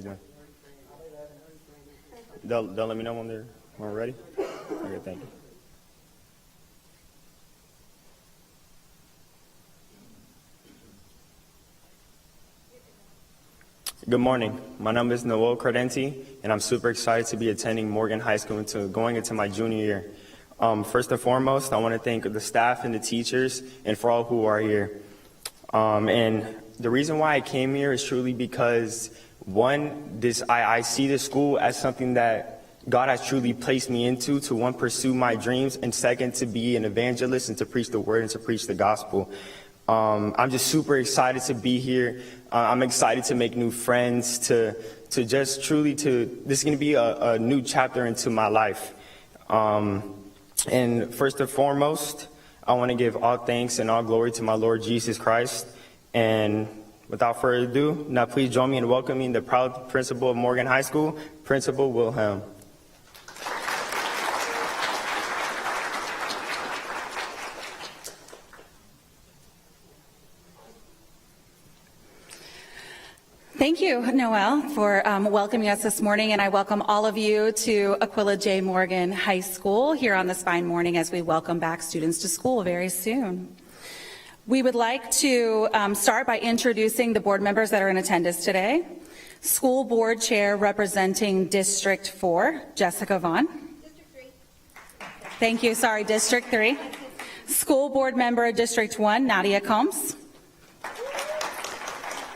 you doing? They'll let me know when we're ready. Okay, thank you. Good morning. My name is Noel Cardenti, and I'm super excited to be attending Morgan High School and going into my junior year. First and foremost, I want to thank the staff and the teachers and for all who are here. And the reason why I came here is truly because, one, I see this school as something that God has truly placed me into to, one, pursue my dreams, and second, to be an evangelist and to preach the word and to preach the gospel. I'm just super excited to be here. I'm excited to make new friends, to just truly this is going to be a new chapter into my life. And first and foremost, I want to give all thanks and all glory to my Lord Jesus Christ. And without further ado, now please join me in welcoming the proud principal of Morgan High School, Principal Wilhelm. Thank you, Noel, for welcoming us this morning, and I welcome all of you to Aquila J. Morgan High School here on this fine morning as we welcome back students to school very soon. We would like to start by introducing the board members that are in attendance today. School Board Chair representing District 4, Jessica Vaughn. District 3. Thank you, sorry, District 3. School Board Member, District 1, Nadia Combs.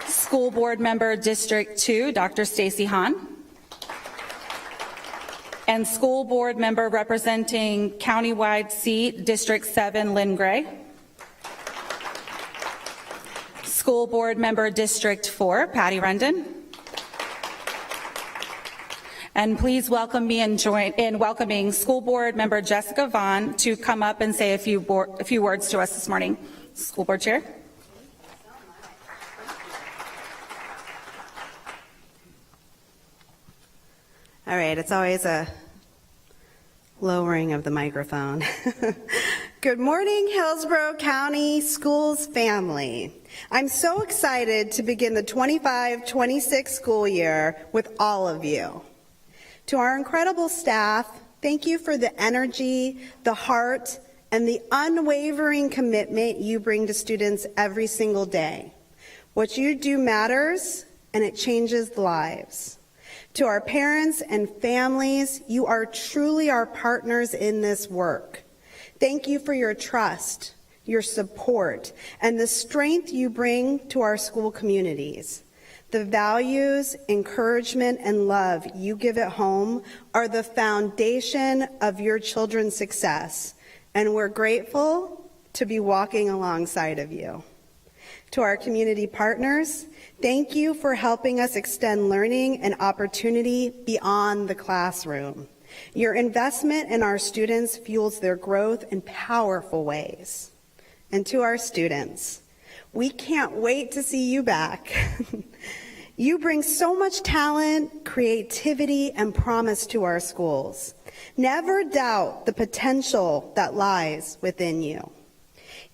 School Board Member, District 2, Dr. Stacy Hahn. And School Board Member representing Countywide Seat, District 7, Lynn Gray. School Board Member, District 4, Patty Rendon. And please welcome me and join in welcoming School Board Member Jessica Vaughn to come up and say a few words to us this morning. School Board Chair. All right, it's always a lowering of the microphone. Good morning, Hillsborough County Schools family. I'm so excited to begin the 25-26 school year with all of you. To our incredible staff, thank you for the energy, the heart, and the unwavering commitment you bring to students every single day. What you do matters, and it changes lives. To our parents and families, you are truly our partners in this work. Thank you for your trust, your support, and the strength you bring to our school communities. The values, encouragement, and love you give at home are the foundation of your children's success, and we're grateful to be walking alongside of you. To our community partners, thank you for helping us extend learning and opportunity beyond the classroom. Your investment in our students fuels their growth in powerful ways. And to our students, we can't wait to see you back. You bring so much talent, creativity, and promise to our schools. Never doubt the potential that lies within you.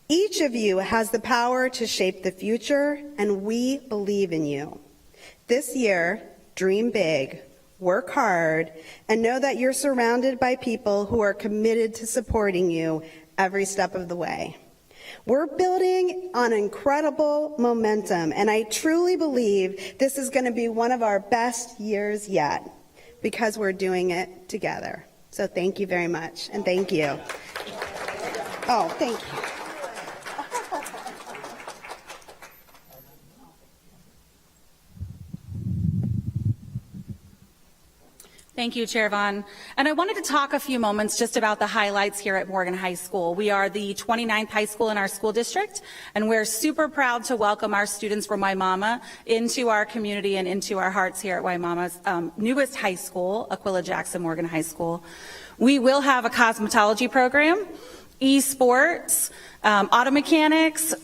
Each of you has the power to shape the future, and we believe in you. This year, dream big, work hard, and know that you're surrounded by people who are committed to supporting you every step of the way. We're building on incredible momentum, and I truly believe this is going to be one of our best years yet because we're doing it together. So thank you very much, and thank you. Oh, thank you. Thank you, Chair Vaughn. And I wanted to talk a few moments just about the highlights here at Morgan High School. We are the 29th high school in our school district, and we're super proud to welcome our students from Waimama into our community and into our hearts here at Waimama's newest high school, Aquila Jackson Morgan High School. We will have a cosmetology program, esports, auto mechanics,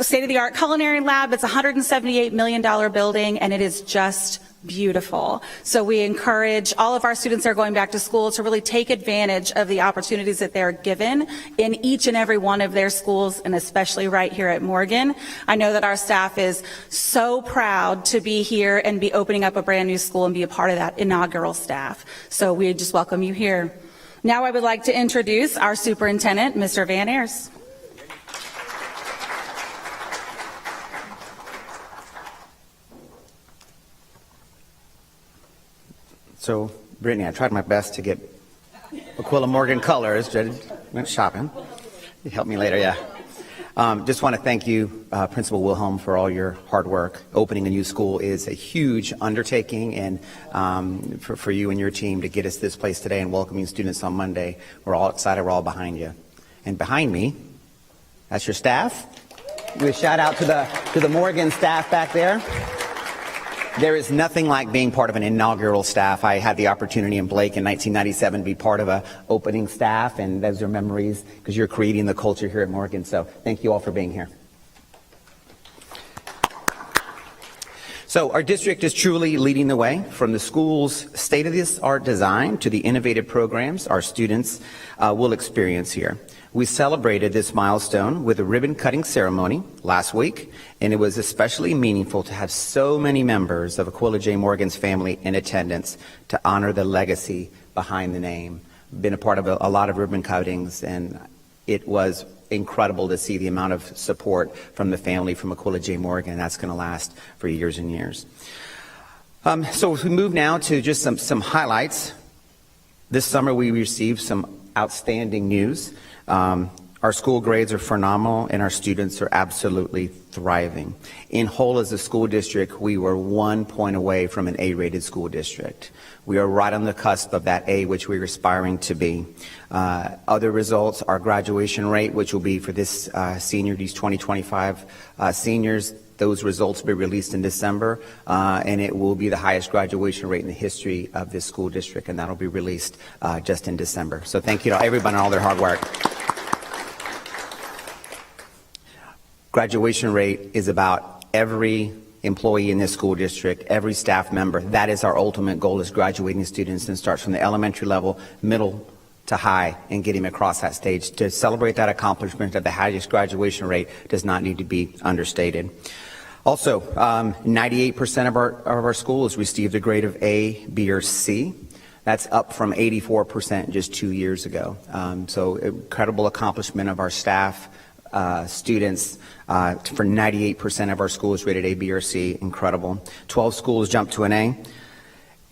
state-of-the-art culinary lab. It's a $178 million building, and it is just beautiful. So we encourage all of our students that are going back to school to really take advantage of the opportunities that they're given in each and every one of their schools, and especially right here at Morgan. I know that our staff is so proud to be here and be opening up a brand new school and be a part of that inaugural staff. So we just welcome you here. Now I would like to introduce our superintendent, Mr. Van Ayers. So, Brittany, I tried my best to get Aquila Morgan colors. Went shopping. You help me later, yeah. Just want to thank you, Principal Wilhelm, for all your hard work. Opening a new school is a huge undertaking, and for you and your team to get us this place today and welcoming students on Monday, we're all excited. We're all behind you. And behind me, that's your staff. Give a shout out to the Morgan staff back there. There is nothing like being part of an inaugural staff. I had the opportunity in Blake in 1997 to be part of an opening staff, and those are memories because you're creating the culture here at Morgan. So thank you all for being here. So our district is truly leading the way from the school's state-of-the-art design to the innovative programs our students will experience here. We celebrated this milestone with a ribbon-cutting ceremony last week, and it was especially meaningful to have so many members of Aquila J. Morgan's family in attendance to honor the legacy behind the name. Been a part of a lot of ribbon cuttings, and it was incredible to see the amount of support from the family from Aquila J. Morgan, and that's going to last for years and years. So if we move now to just some highlights. This summer we received some outstanding news. Our school grades are phenomenal, and our students are absolutely thriving. In whole, as a school district, we were 1 point away from an A-rated school district. We are right on the cusp of that A, which we're aspiring to be. Other results, our graduation rate, which will be for this these 2025 seniors, those results will be released in December, and it will be the highest graduation rate in the history of this school district, and that'll be released just in December. So thank you to everybody and all their hard work. Graduation rate is about every employee in this school district, every staff member. That is our ultimate goal, is graduating students, and starts from the elementary level, middle to high, and getting across that stage. To celebrate that accomplishment of the highest graduation rate does not need to be understated. Also, 98% of our schools received a grade of A, B, or C. That's up from 84% just 2 years ago. So incredible accomplishment of our staff, students. For 98% of our schools rated A, B, or C. Incredible. 12 schools jumped to an A.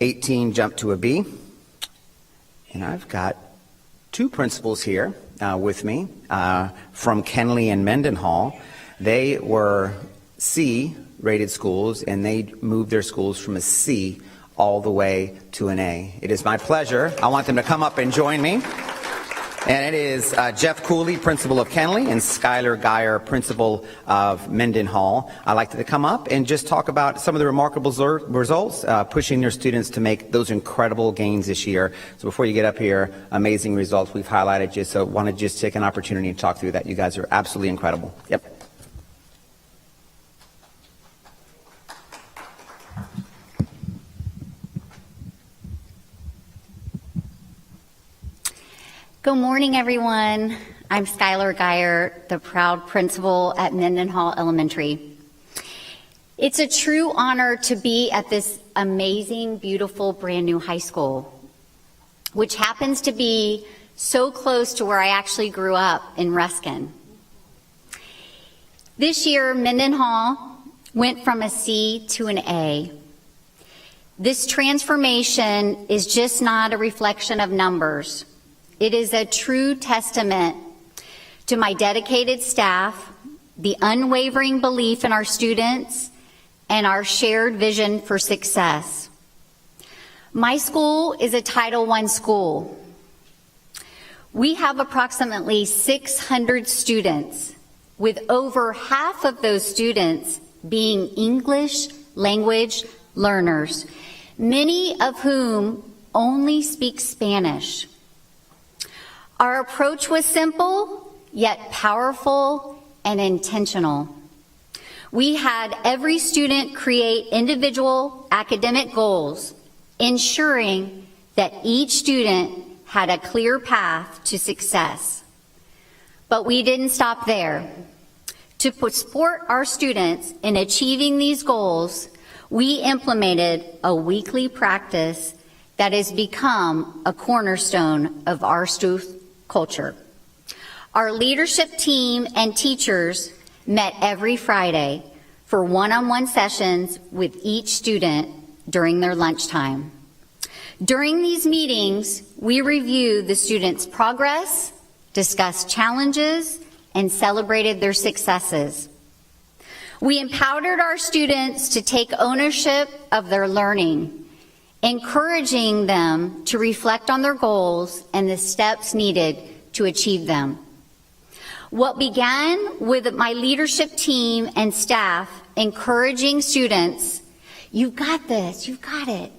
18 jumped to a B. And I've got two principals here with me from Kenly and Mendenhall. They were C-rated schools, and they moved their schools from a C all the way to an A. It is my pleasure. I want them to come up and join me. And it is Jeff Cooley, principal of Kenly, and Skylar Geyer, principal of Mendenhall. I'd like to come up and just talk about some of the remarkable results, pushing their students to make those incredible gains this year. So before you get up here, amazing results we've highlighted just, so want to just take an opportunity to talk through that. You guys are absolutely incredible. Yep. Good morning, everyone. I'm Skylar Geyer, the proud principal at Mendenhall Elementary. It's a true honor to be at this amazing, beautiful, brand new high school, which happens to be so close to where I actually grew up in Ruskin. This year, Mendenhall went from a C to an A. This transformation is just not a reflection of numbers. It is a true testament to my dedicated staff, the unwavering belief in our students, and our shared vision for success. My school is a Title I school. We have approximately 600 students, with over half of those students being English language learners, many of whom only speak Spanish. Our approach was simple, yet powerful and intentional. We had every student create individual academic goals, ensuring that each student had a clear path to success. But we didn't stop there. To support our students in achieving these goals, we implemented a weekly practice that has become a cornerstone of our school culture. Our leadership team and teachers met every Friday for one-on-one sessions with each student during their lunchtime. During these meetings, we reviewed the students' progress, discussed challenges, and celebrated their successes. We empowered our students to take ownership of their learning, encouraging them to reflect on their goals and the steps needed to achieve them. What began with my leadership team and staff encouraging students, "You've got this, you've got it,"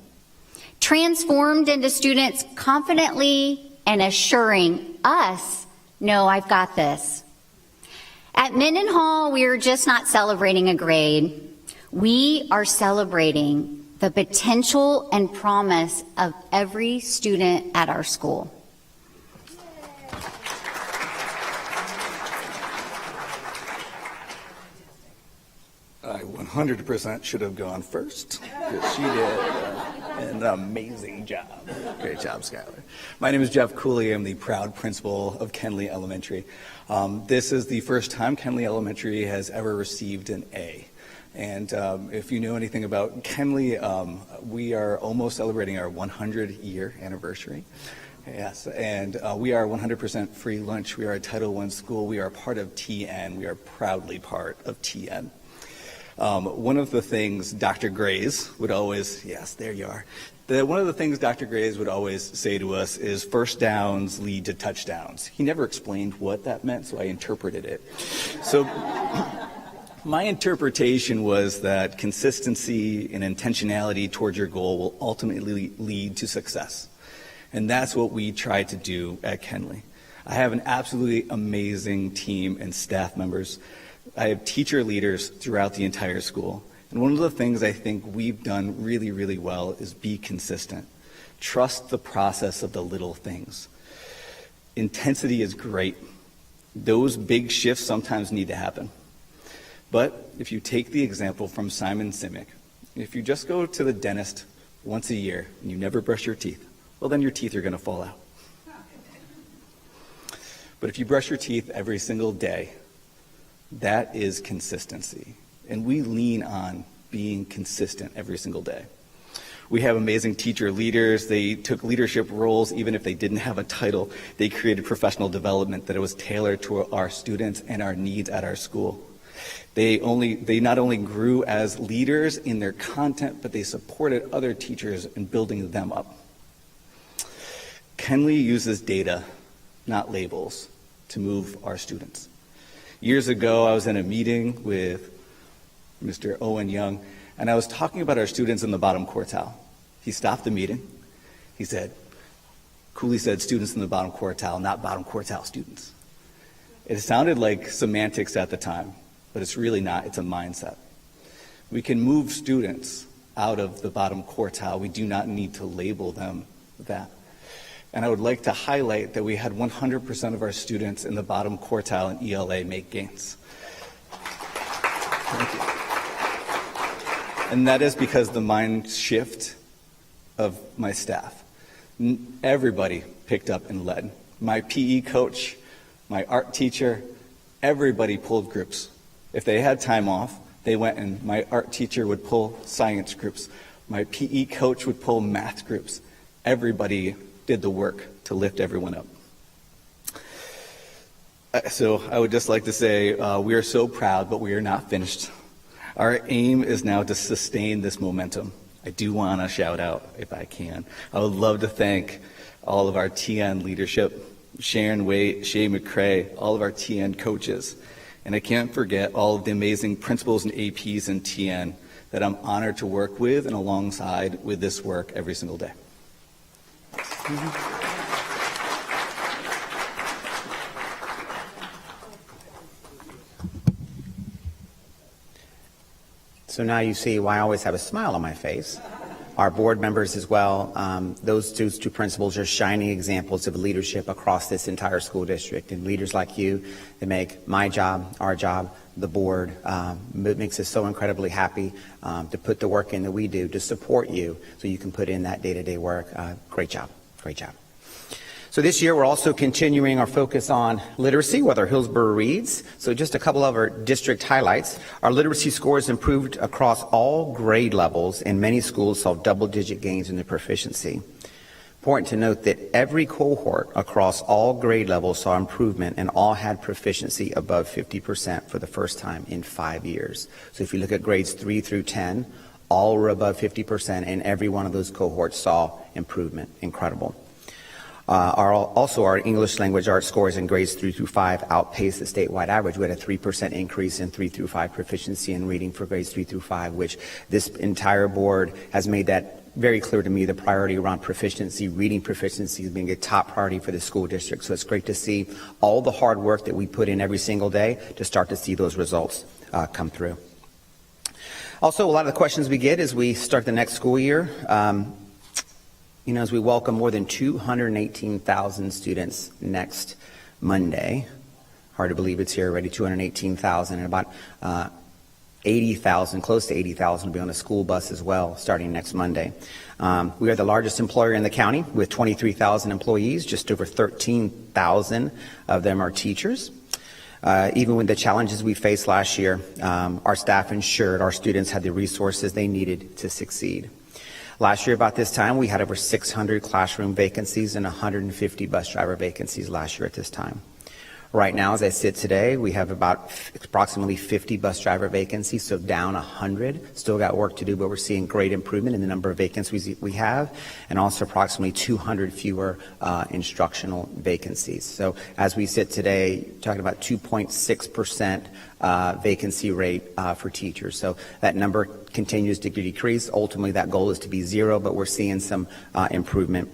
transformed into students confidently and assuring us, "No, I've got this." At Mendenhall, we are just not celebrating a grade. We are celebrating the potential and promise of every student at our school. I 100% should have gone first, because she did an amazing job. Great job, Skylar. My name is Jeff Cooley. I'm the proud principal of Kenley Elementary. This is the first time Kenley Elementary has ever received an A. And if you know anything about Kenley, we are almost celebrating our 100-year anniversary. Yes, and we are 100% free lunch. We are a Title I school. We are part of TN. We are proudly part of TN. One of the things Dr. Grays would always, yes, there you are. One of the things Dr. Grays would always say to us is first downs lead to touchdowns. He never explained what that meant, so I interpreted it. So my interpretation was that consistency and intentionality towards your goal will ultimately lead to success. And that's what we try to do at Kenley. I have an absolutely amazing team and staff members. I have teacher leaders throughout the entire school. And one of the things I think we've done really, really well is be consistent. Trust the process of the little things. Intensity is great. Those big shifts sometimes need to happen. But if you take the example from Simon Simic, if you just go to the dentist once a year and you never brush your teeth, well, then your teeth are going to fall out. But if you brush your teeth every single day, that is consistency. And we lean on being consistent every single day. We have amazing teacher leaders. They took leadership roles even if they didn't have a title. They created professional development that was tailored to our students and our needs at our school. They not only grew as leaders in their content, but they supported other teachers in building them up. Kenley uses data, not labels, to move our students. Years ago, I was in a meeting with Mr. Owen Young, and I was talking about our students in the bottom quartile. He stopped the meeting. He said, Cooley said students in the bottom quartile, not bottom quartile students. It sounded like semantics at the time, but it's really not. It's a mindset. We can move students out of the bottom quartile. We do not need to label them that. And I would like to highlight that we had 100% of our students in the bottom quartile in ELA make gains. Thank you. And that is because the mind shift of my staff. Everybody picked up and led. My PE coach, my art teacher, everybody pulled groups. If they had time off, they went and my art teacher would pull science groups. My PE coach would pull math groups. Everybody did the work to lift everyone up. So I would just like to say we are so proud, but we are not finished. Our aim is now to sustain this momentum. I do want to shout out, if I can. I would love to thank all of our TN leadership, Sharon Waite, Shay McCrae, all of our TN coaches. And I can't forget all of the amazing principals and APs in TN that I'm honored to work with and alongside with this work every single day. So now you see why I always have a smile on my face. Our board members as well, those two principals are shining examples of leadership across this entire school district, and leaders like you that make my job, our job, the board, it makes us so incredibly happy to put the work in that we do to support you so you can put in that day-to-day work. Great job. Great job. So this year, we're also continuing our focus on literacy with our Hillsborough Reads. So just a couple of our district highlights. Our literacy scores improved across all grade levels, and many schools saw double-digit gains in their proficiency. Important to note that every cohort across all grade levels saw improvement, and all had proficiency above 50% for the first time in 5 years. So if you look at grades 3 through 10, all were above 50%, and every one of those cohorts saw improvement. Incredible. Also, our English language arts scores in grades 3 through 5 outpaced the statewide average. We had a 3% increase in 3 through 5 proficiency in reading for grades 3 through 5, which this entire board has made that very clear to me, the priority around proficiency, reading proficiency being a top priority for the school district. So it's great to see all the hard work that we put in every single day to start to see those results come through. Also, a lot of the questions we get as we start the next school year, as we welcome more than 218,000 students next Monday. Hard to believe it's here already, 218,000, and about 80,000, close to 80,000 will be on a school bus as well starting next Monday. We are the largest employer in the county with 23,000 employees. Just over 13,000 of them are teachers. Even with the challenges we faced last year, our staff ensured our students had the resources they needed to succeed. Last year, about this time, we had over 600 classroom vacancies and 150 bus driver vacancies last year at this time. Right now, as I sit today, we have about approximately 50 bus driver vacancies, so down 100. Still got work to do, but we're seeing great improvement in the number of vacancies we have, and also approximately 200 fewer instructional vacancies. So as we sit today, talking about 2.6% vacancy rate for teachers. So that number continues to decrease. Ultimately, that goal is to be 0, but we're seeing some improvement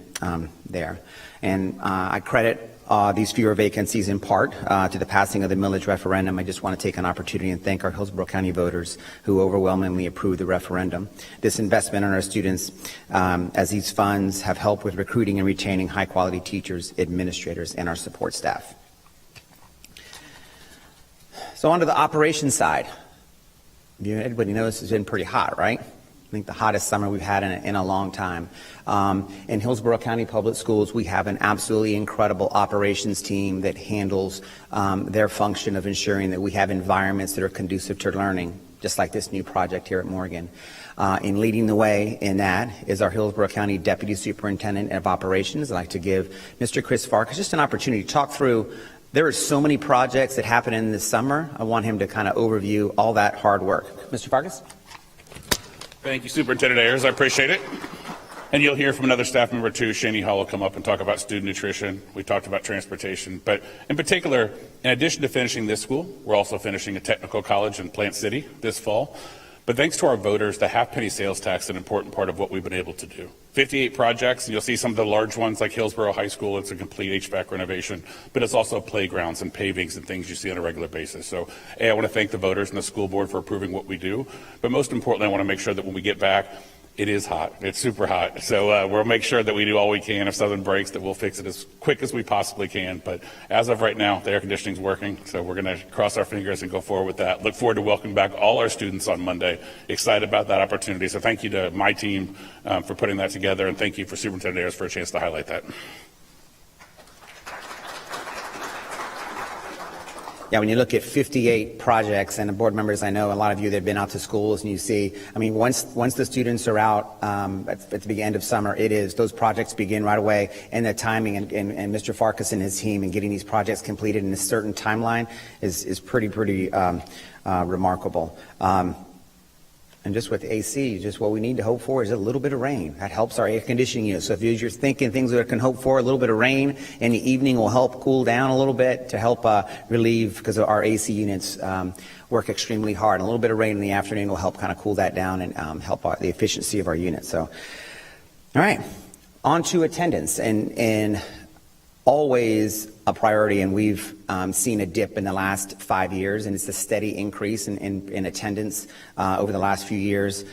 there. And I credit these fewer vacancies in part to the passing of the millage referendum. I just want to take an opportunity and thank our Hillsborough County voters who overwhelmingly approved the referendum. This investment in our students, as these funds have helped with recruiting and retaining high-quality teachers, administrators, and our support staff. So on to the operations side. Everybody knows it's been pretty hot, right? I think the hottest summer we've had in a long time. In Hillsborough County Public Schools, we have an absolutely incredible operations team that handles their function of ensuring that we have environments that are conducive to learning, just like this new project here at Morgan. In leading the way in that is our Hillsborough County Deputy Superintendent of Operations. I'd like to give Mr. Chris Farkas just an opportunity to talk through. There are so many projects that happen in this summer. I want him to kind of overview all that hard work. Mr. Farkas? Thank you, Superintendent Ayers. I appreciate it. And you'll hear from another staff member too, Shani Hall, will come up and talk about student nutrition. We talked about transportation, but in particular, in addition to finishing this school, we're also finishing a technical college in Plant City this fall. But thanks to our voters, the half-penny sales tax is an important part of what we've been able to do. 58 projects, and you'll see some of the large ones like Hillsborough High School. It's a complete HVAC renovation, but it's also playgrounds and pavings and things you see on a regular basis. So, I want to thank the voters and the school board for approving what we do. But most importantly, I want to make sure that when we get back, it is hot. It's super hot. So we'll make sure that we do all we can. If something breaks, that we'll fix it as quick as we possibly can. But as of right now, the air conditioning is working. So we're going to cross our fingers and go forward with that. Look forward to welcoming back all our students on Monday. Excited about that opportunity. So thank you to my team for putting that together. And thank you for Superintendent Ayers for a chance to highlight that. Yeah, when you look at 58 projects, and the board members, I know a lot of you that have been out to schools, and you see, I mean, once the students are out at the end of summer, those projects begin right away, and the timing and Mr. Farkas and his team and getting these projects completed in a certain timeline is pretty remarkable. And just with AC, just what we need to hope for is a little bit of rain. That helps our air conditioning unit. So if you're thinking things that I can hope for, a little bit of rain in the evening will help cool down a little bit to help relieve, because our AC units work extremely hard. And a little bit of rain in the afternoon will help kind of cool that down and help the efficiency of our unit. So, all right, on to attendance. And always a priority, and we've seen a dip in the last 5 years, and it's a steady increase in attendance over the last few years.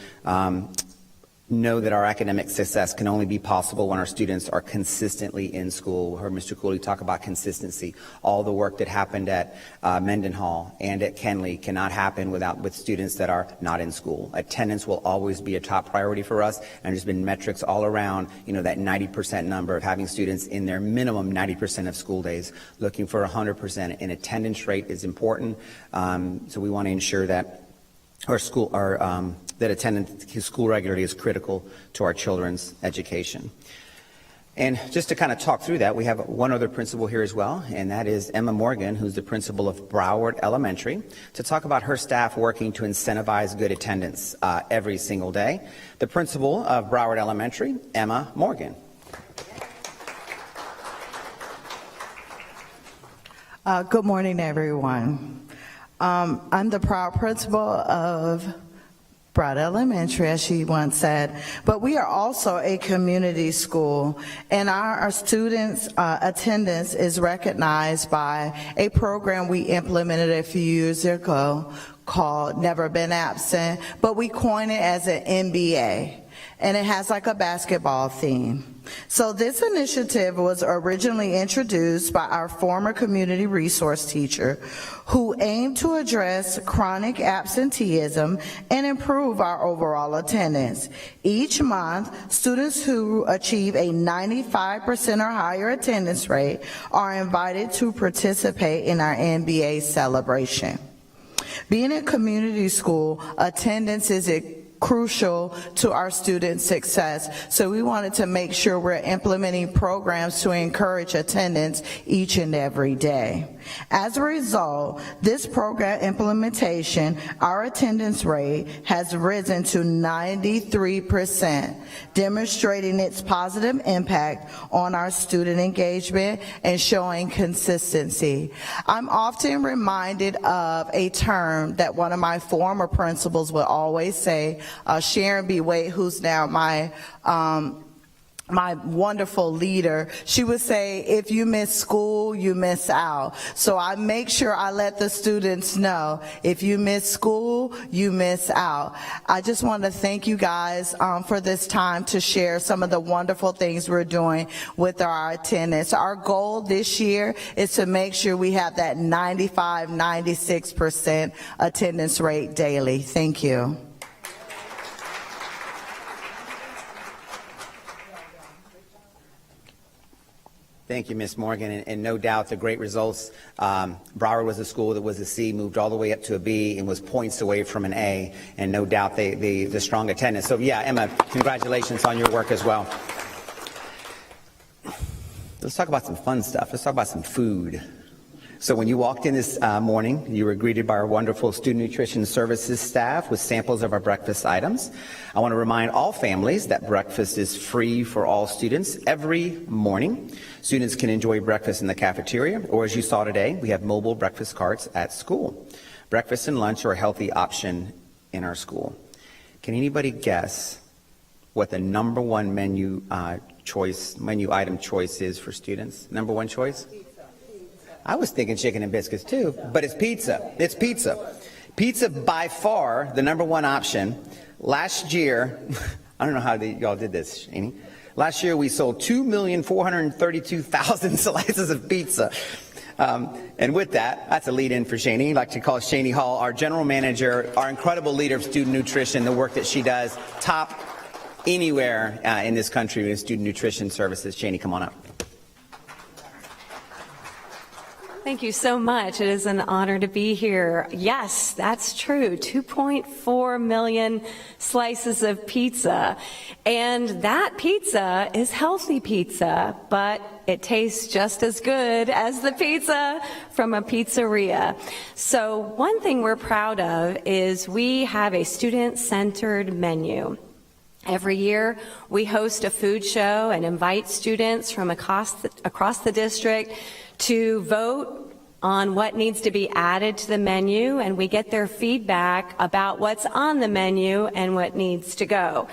Know that our academic success can only be possible when our students are consistently in school. We heard Mr. Cooley talk about consistency. All the work that happened at Mendenhall and at Kenley cannot happen with students that are not in school. Attendance will always be a top priority for us, and there's been metrics all around, that 90% number of having students in their minimum 90% of school days. Looking for 100%. An attendance rate is important, so we want to ensure that that attendance to school regularly is critical to our children's education. And just to kind of talk through that, we have one other principal here as well, and that is Emma Morgan, who's the principal of Broward Elementary, to talk about her staff working to incentivize good attendance every single day. The principal of Broward Elementary, Emma Morgan. Good morning, everyone. I'm the proud principal of Broward Elementary, as she once said, but we are also a community school, and our students' attendance is recognized by a program we implemented a few years ago called Never Been Absent, but we coined it as an NBA, and it has like a basketball theme. So this initiative was originally introduced by our former community resource teacher, who aimed to address chronic absenteeism and improve our overall attendance. Each month, students who achieve a 95% or higher attendance rate are invited to participate in our NBA celebration. Being a community school, attendance is crucial to our students' success, so we wanted to make sure we're implementing programs to encourage attendance each and every day. As a result, this program implementation, our attendance rate has risen to 93%, demonstrating its positive impact on our student engagement and showing consistency. I'm often reminded of a term that one of my former principals would always say, Sharon B. Wade, who's now my wonderful leader. She would say, if you miss school, you miss out. So I make sure I let the students know, if you miss school, you miss out. I just want to thank you guys for this time to share some of the wonderful things we're doing with our attendance. Our goal this year is to make sure we have that 95-96% attendance rate daily. Thank you. Thank you, Ms. Morgan, and no doubt the great results. Broward was a school that was a C, moved all the way up to a B, and was points away from an A, and no doubt the strong attendance. So yeah, Emma, congratulations on your work as well. Let's talk about some fun stuff. Let's talk about some food. So when you walked in this morning, you were greeted by our wonderful Student Nutrition Services staff with samples of our breakfast items. I want to remind all families that breakfast is free for all students every morning. Students can enjoy breakfast in the cafeteria, or as you saw today, we have mobile breakfast carts at school. Breakfast and lunch are a healthy option in our school. Can anybody guess what the number one menu item choice is for students? Number one choice? I was thinking chicken and biscuits too, but it's pizza. It's pizza. Pizza by far the number one option. Last year, I don't know how y'all did this, Shani. Last year we sold 2,432,000 slices of pizza. And with that, that's a lead-in for Shani. I'd like to call Shani Hall, our general manager, our incredible leader of student nutrition, the work that she does, top anywhere in this country with student nutrition services. Shani, come on up. Thank you so much. It is an honor to be here. Yes, that's true. 2.4 million slices of pizza. And that pizza is healthy pizza, but it tastes just as good as the pizza from a pizzeria. So one thing we're proud of is we have a student-centered menu. Every year, we host a food show and invite students from across the district to vote on what needs to be added to the menu, and we get their feedback about what's on the menu and what needs to go.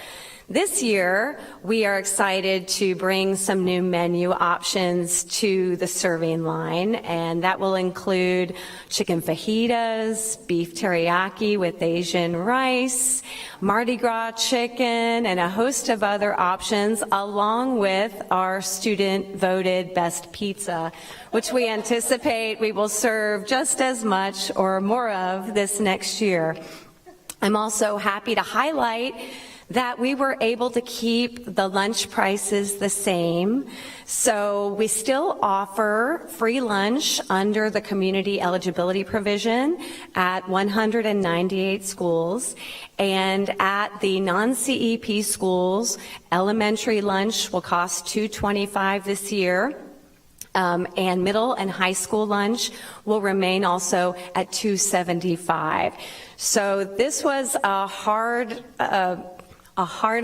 This year, we are excited to bring some new menu options to the serving line, and that will include chicken fajitas, beef teriyaki with Asian rice, Mardi Gras chicken, and a host of other options, along with our student-voted best pizza, which we anticipate we will serve just as much or more of this next year. I'm also happy to highlight that we were able to keep the lunch prices the same. So we still offer free lunch under the community eligibility provision at 198 schools. And at the non-CEP schools, elementary lunch will cost $2.25 this year. And middle and high school lunch will remain also at $2.75. So this was a hard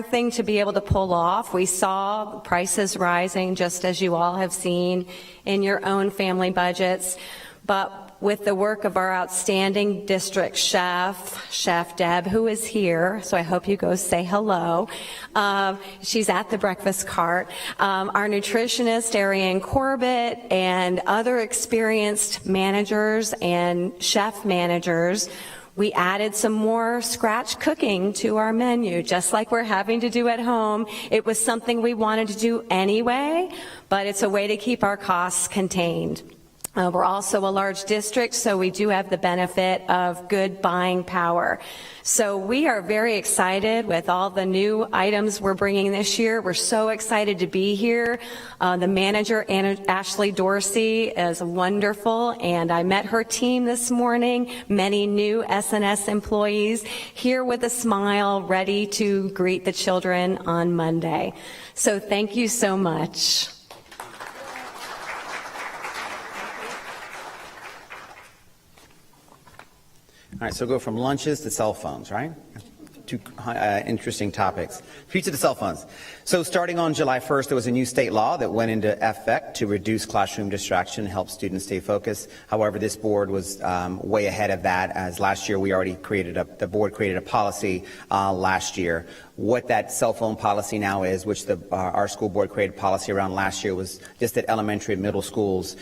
thing to be able to pull off. We saw prices rising, just as you all have seen in your own family budgets. But with the work of our outstanding district chef, Chef Deb, who is here, so I hope you go say hello. She's at the breakfast cart. Our nutritionist, Ariane Corbett, and other experienced managers and chef managers, we added some more scratch cooking to our menu, just like we're having to do at home. It was something we wanted to do anyway, but it's a way to keep our costs contained. We're also a large district, so we do have the benefit of good buying power. So we are very excited with all the new items we're bringing this year. We're so excited to be here. The manager, Ashley Dorsey, is wonderful, and I met her team this morning, many new SNS employees, here with a smile, ready to greet the children on Monday. So thank you so much. All right, so go from lunches to cell phones, right? Two interesting topics. Future to cell phones. So starting on July 1st, there was a new state law that went into effect to reduce classroom distraction and help students stay focused. However, this board was way ahead of that, as last year the board created a policy last year. What that cell phone policy now is, which our school board created policy around last year, was just that elementary and middle schools,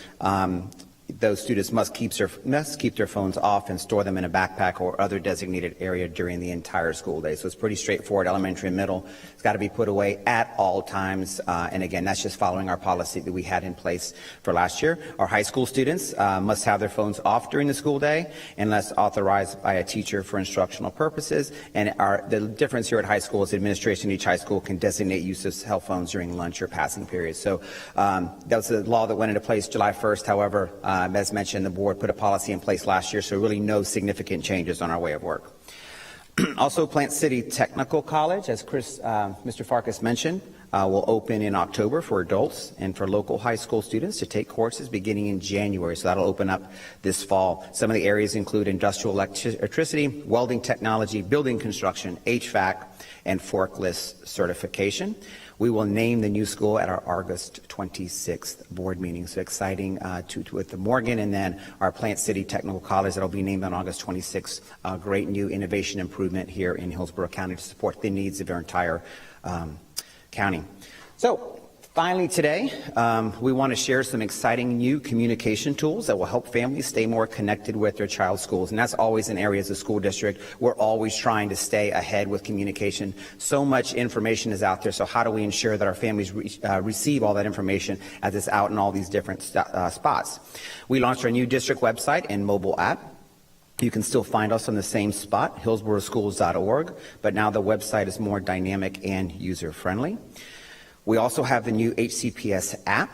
those students must keep their phones off and store them in a backpack or other designated area during the entire school day. So it's pretty straightforward. Elementary and middle, it's got to be put away at all times. And again, that's just following our policy that we had in place for last year. Our high school students must have their phones off during the school day unless authorized by a teacher for instructional purposes. And the difference here at high school is administration at each high school can designate use of cell phones during lunch or passing periods. So that was a law that went into place July 1st. However, as mentioned, the board put a policy in place last year, so really no significant changes on our way of work. Also, Plant City Technical College, as Mr. Farkas mentioned, will open in October for adults and for local high school students to take courses beginning in January. So that'll open up this fall. Some of the areas include industrial electricity, welding technology, building construction, HVAC, and forklift certification. We will name the new school at our August 26th board meeting. So exciting with the Morgan and then our Plant City Technical College that will be named on August 26th. A great new innovation improvement here in Hillsborough County to support the needs of our entire county. So finally today, we want to share some exciting new communication tools that will help families stay more connected with their child's schools. And that's always an area as a school district. We're always trying to stay ahead with communication. So much information is out there. So how do we ensure that our families receive all that information as it's out in all these different spots? We launched our new district website and mobile app. You can still find us on the same spot, hillsboroschools.org, but now the website is more dynamic and user-friendly. We also have the new HCPS app,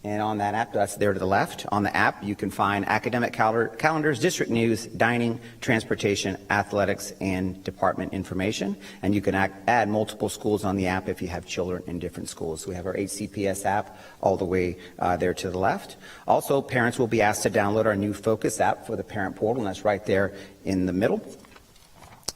and on that app, that's there to the left. On the app, you can find academic calendars, district news, dining, transportation, athletics, and department information. And you can add multiple schools on the app if you have children in different schools. We have our HCPS app all the way there to the left. Also, parents will be asked to download our new Focus app for the parent portal, and that's right there in the middle.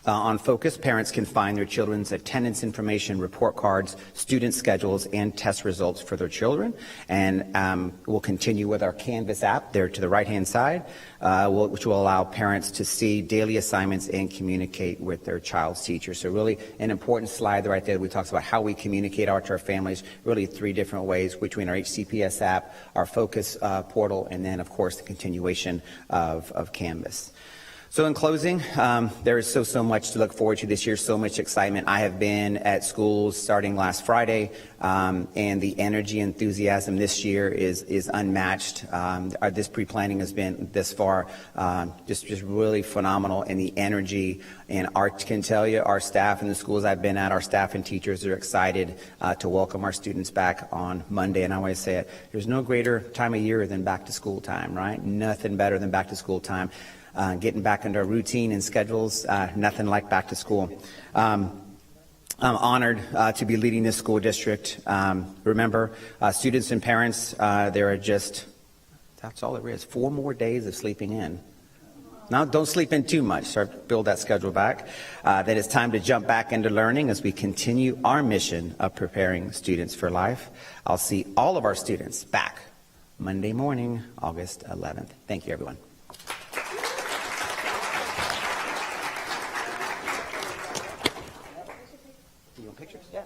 On Focus, parents can find their children's attendance information, report cards, student schedules, and test results for their children. And we'll continue with our Canvas app there to the right-hand side, which will allow parents to see daily assignments and communicate with their child's teacher. So really an important slide right there. We talked about how we communicate out to our families, really 3 different ways between our HCPS app, our Focus portal, and then, of course, the continuation of Canvas. So in closing, there is so much to look forward to this year, so much excitement. I have been at schools starting last Friday, and the energy, enthusiasm this year is unmatched. This pre-planning has been this far just really phenomenal, and the energy, and can tell you, our staff in the schools I've been at, our staff and teachers are excited to welcome our students back on Monday. And I always say it, there's no greater time of year than back to school time, right? Nothing better than back to school time. Getting back into our routine and schedules, nothing like back to school. I'm honored to be leading this school district. Remember, students and parents, there are just, that's all there is, 4 more days of sleeping in. Now, don't sleep in too much. Start build that schedule back. Then it's time to jump back into learning as we continue our mission of preparing students for life. I'll see all of our students back Monday morning, August 11th. Thank you, everyone. You want pictures? Yeah.